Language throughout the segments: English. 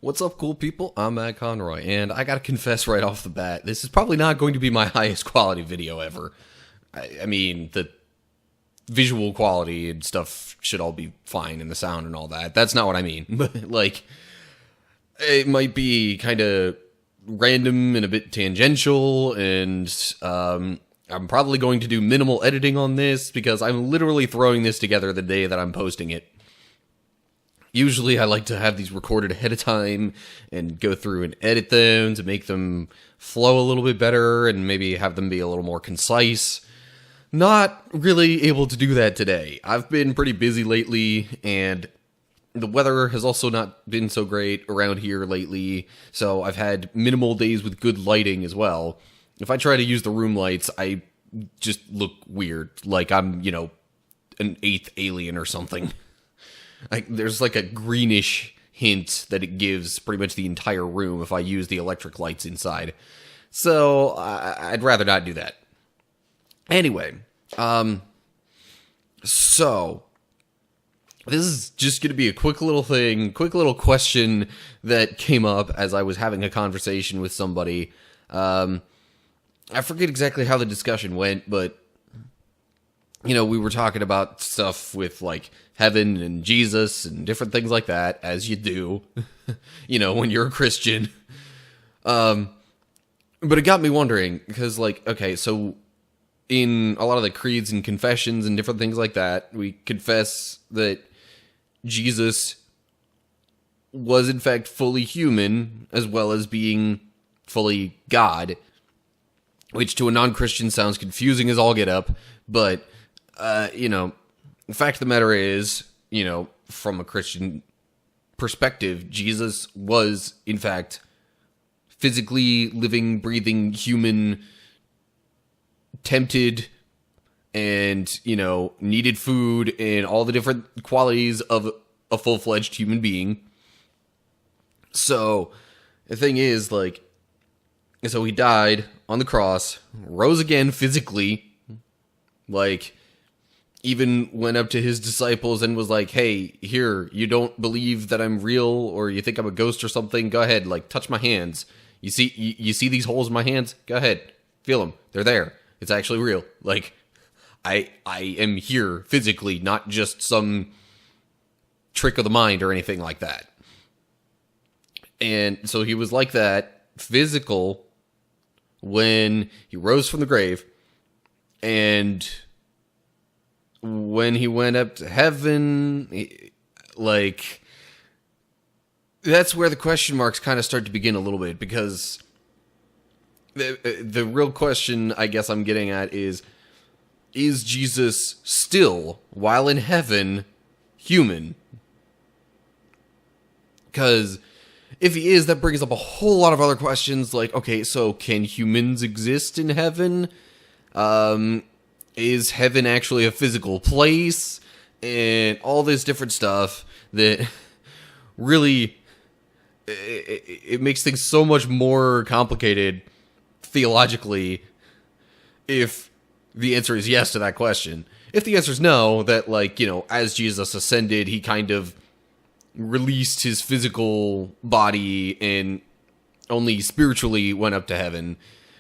What's up, cool people? I'm Matt Conroy, and I gotta confess right off the bat, this is probably not going to be my highest quality video ever. I mean, the visual quality and stuff should all be fine, and the sound and all that. That's not what I mean. But, like, it might be kind of random and a bit tangential, and I'm probably going to do minimal editing on this, because I'm literally throwing this together the day that I'm posting it. Usually I like to have these recorded ahead of time and go through and edit them to make them flow a little bit better and maybe have them be a little more concise. Not really able to do that today. I've been pretty busy lately, and the weather has also not been so great around here lately, so I've had minimal days with good lighting as well. If I try to use the room lights, I just look weird, like I'm, an eighth alien or something. There's like a greenish hint that it gives pretty much the entire room if I use the electric lights inside. So I'd rather not do that. Anyway, so this is just going to be a quick little thing, quick little question that came up as I was having a conversation with somebody. I forget exactly how the discussion went, but we were talking about stuff with, like, heaven and Jesus and different things like that, as you do, when you're a Christian. But it got me wondering, because, like, okay, so in a lot of the creeds and confessions and different things like that, we confess that Jesus was, in fact, fully human, as well as being fully God, which to a non-Christian sounds confusing as all get up, but the fact of the matter is, from a Christian perspective, Jesus was, in fact, physically living, breathing, human, tempted, and, needed food, and all the different qualities of a full-fledged human being. So, the thing is, so he died on the cross, rose again physically, even went up to his disciples and was like, hey, here, you don't believe that I'm real, or you think I'm a ghost or something? Go ahead, touch my hands. You see these holes in my hands? Go ahead, feel them. They're there. It's actually real. I am here physically, not just some trick of the mind or anything like that. And so he was like that, physical, when he rose from the grave, and when he went up to heaven, that's where the question marks kind of start to begin a little bit, because the real question I guess I'm getting at is Jesus still, while in heaven, human? Because if he is, that brings up a whole lot of other questions, okay, so can humans exist in heaven? Is heaven actually a physical place? And all this different stuff that really, it makes things so much more complicated theologically if the answer is yes to that question. If the answer is no, that, as Jesus ascended, he kind of released his physical body and only spiritually went up to heaven.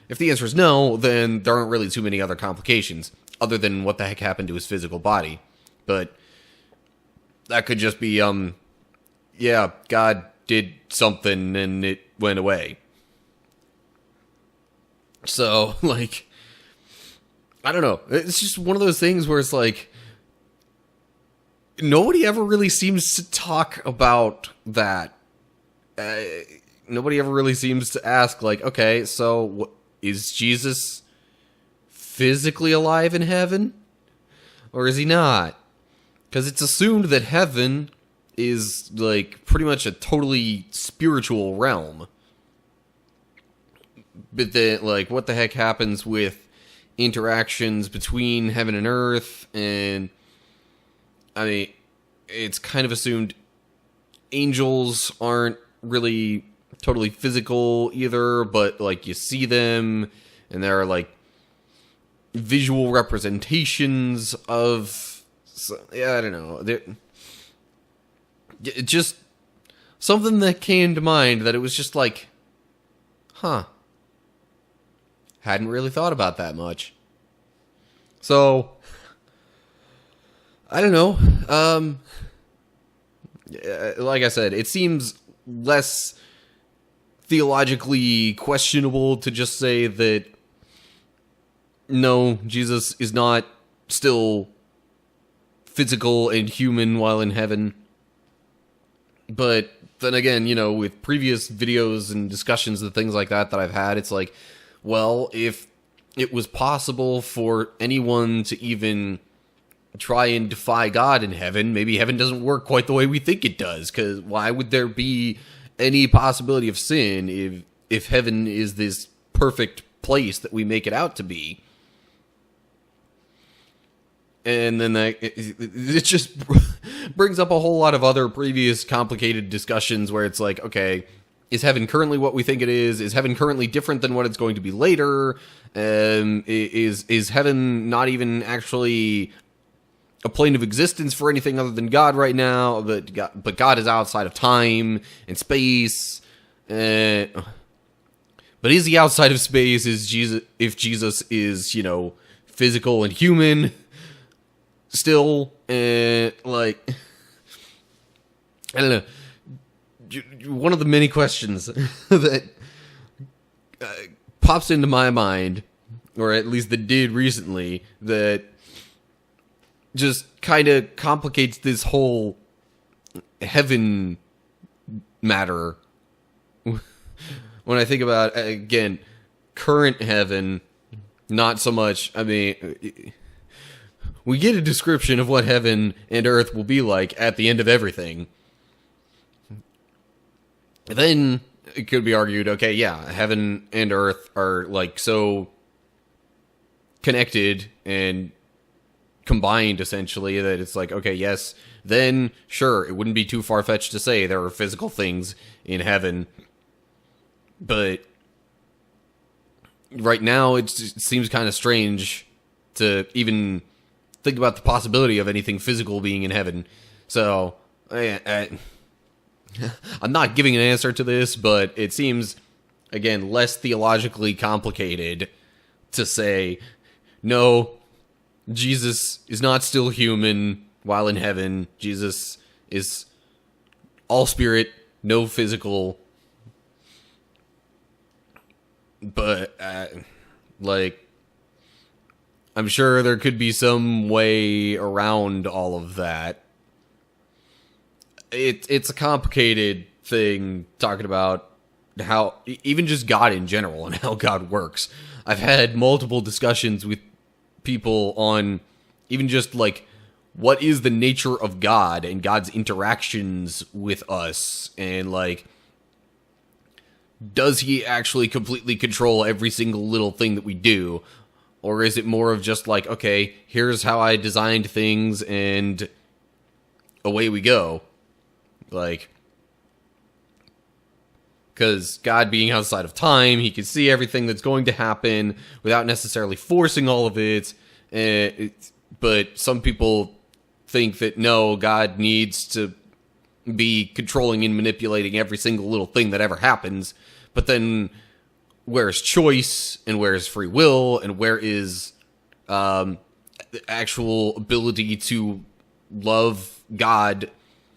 If the answer is no, then there aren't really too many other complications, other than what the heck happened to his physical body. But that could just be, God did something and it went away. So, I don't know. It's just one of those things where it's nobody ever really seems to talk about that. Nobody ever really seems to ask, okay, so is Jesus physically alive in heaven? Or is he not? Because it's assumed that heaven is, pretty much a totally spiritual realm. But then, what the heck happens with interactions between heaven and earth? And, I mean, it's kind of assumed angels aren't really totally physical either, but, you see them, and there are, visual representations of, I don't know, just something that came to mind that it was just like, huh, hadn't really thought about that much. So, I don't know. Like I said, it seems less theologically questionable to just say that no, Jesus is not still physical and human while in heaven. But then again, with previous videos and discussions and things like that I've had, it's like, well, if it was possible for anyone to even try and defy God in heaven, maybe heaven doesn't work quite the way we think it does, because why would there be any possibility of sin if heaven is this perfect place that we make it out to be? And then it just brings up a whole lot of other previous complicated discussions where it's like, okay, is heaven currently what we think it is? Is heaven currently different than what it's going to be later? Is heaven not even actually a plane of existence for anything other than God right now? But God is outside of time and space. But is he outside of space? Is Jesus, if Jesus is, physical and human still? Like, I don't know. One of the many questions that pops into my mind, or at least that did recently, that just kind of complicates this whole heaven matter. When I think about, again, current heaven, not so much, I mean, we get a description of what heaven and earth will be like at the end of everything. Then it could be argued, okay, yeah, heaven and earth are like so connected and combined essentially that it's like, okay, yes, then sure, it wouldn't be too far-fetched to say there are physical things in heaven. But right now it seems kind of strange to even think about the possibility of anything physical being in heaven. So I'm not giving an answer to this, but it seems, again, less theologically complicated to say, no, Jesus is not still human while in heaven. Jesus is all spirit, no physical. But, I'm sure there could be some way around all of that. It's a complicated thing talking about how, even just God in general and how God works. I've had multiple discussions with people on even just like what is the nature of God and God's interactions with us, and like, does he actually completely control every single little thing that we do? Or is it more of just like, okay, here's how I designed things and away we go? Like, because God being outside of time, he can see everything that's going to happen without necessarily forcing all of it. But some people think that no, God needs to be controlling and manipulating every single little thing that ever happens. But then where is choice and where is free will and where is the actual ability to love God?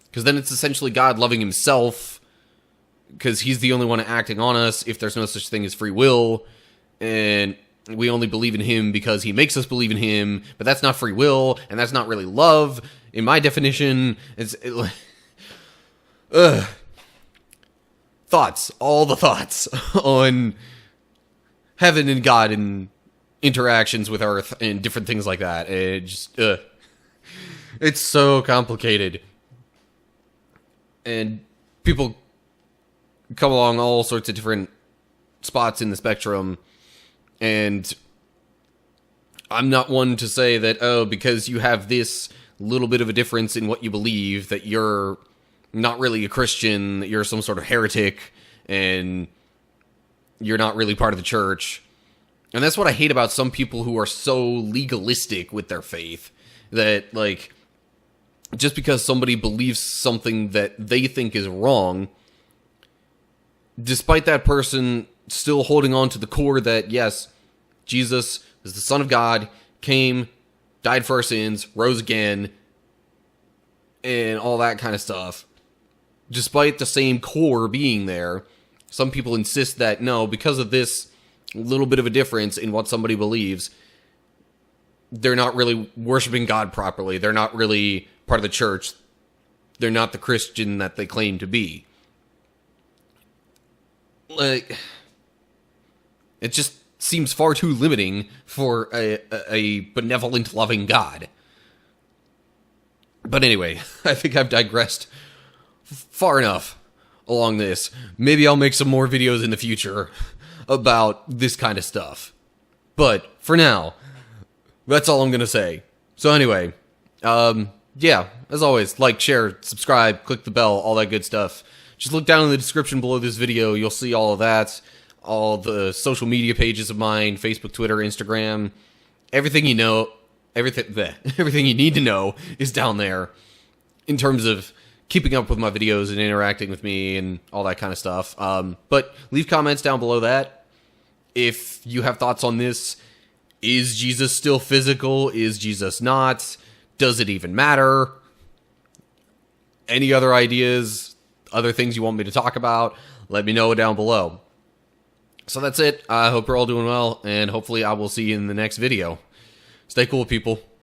Because then it's essentially God loving himself, because he's the only one acting on us if there's no such thing as free will, and we only believe in him because he makes us believe in him, but that's not free will, and that's not really love. In my definition, thoughts, all the thoughts on heaven and God and interactions with earth and different things like that. It just, it's so complicated. And people come along all sorts of different spots in the spectrum, and I'm not one to say that, oh, because you have this little bit of a difference in what you believe, that you're not really a Christian, that you're some sort of heretic, and you're not really part of the church. And that's what I hate about some people who are so legalistic with their faith, that, like, just because somebody believes something that they think is wrong, despite that person still holding on to the core that, yes, Jesus is the Son of God, came, died for our sins, rose again, and all that kind of stuff. Despite the same core being there, some people insist that, no, because of this little bit of a difference in what somebody believes, they're not really worshiping God properly. They're not really part of the church. They're not the Christian that they claim to be. Like, it just seems far too limiting for a benevolent, loving God. But anyway, I think I've digressed far enough along this. Maybe I'll make some more videos in the future about this kind of stuff. But for now, that's all I'm going to say. So anyway, yeah, as always, like, share, subscribe, click the bell, all that good stuff. Just look down in the description below this video. You'll see all of that. All the social media pages of mine, Facebook, Twitter, Instagram. Everything you know, everything you need to know is down there in terms of keeping up with my videos and interacting with me and all that kind of stuff. But leave comments down below that. If you have thoughts on this, is Jesus still physical? Is Jesus not? Does it even matter? Any other ideas, other things you want me to talk about, let me know down below. So that's it. I hope you're all doing well, and hopefully I will see you in the next video. Stay cool, people.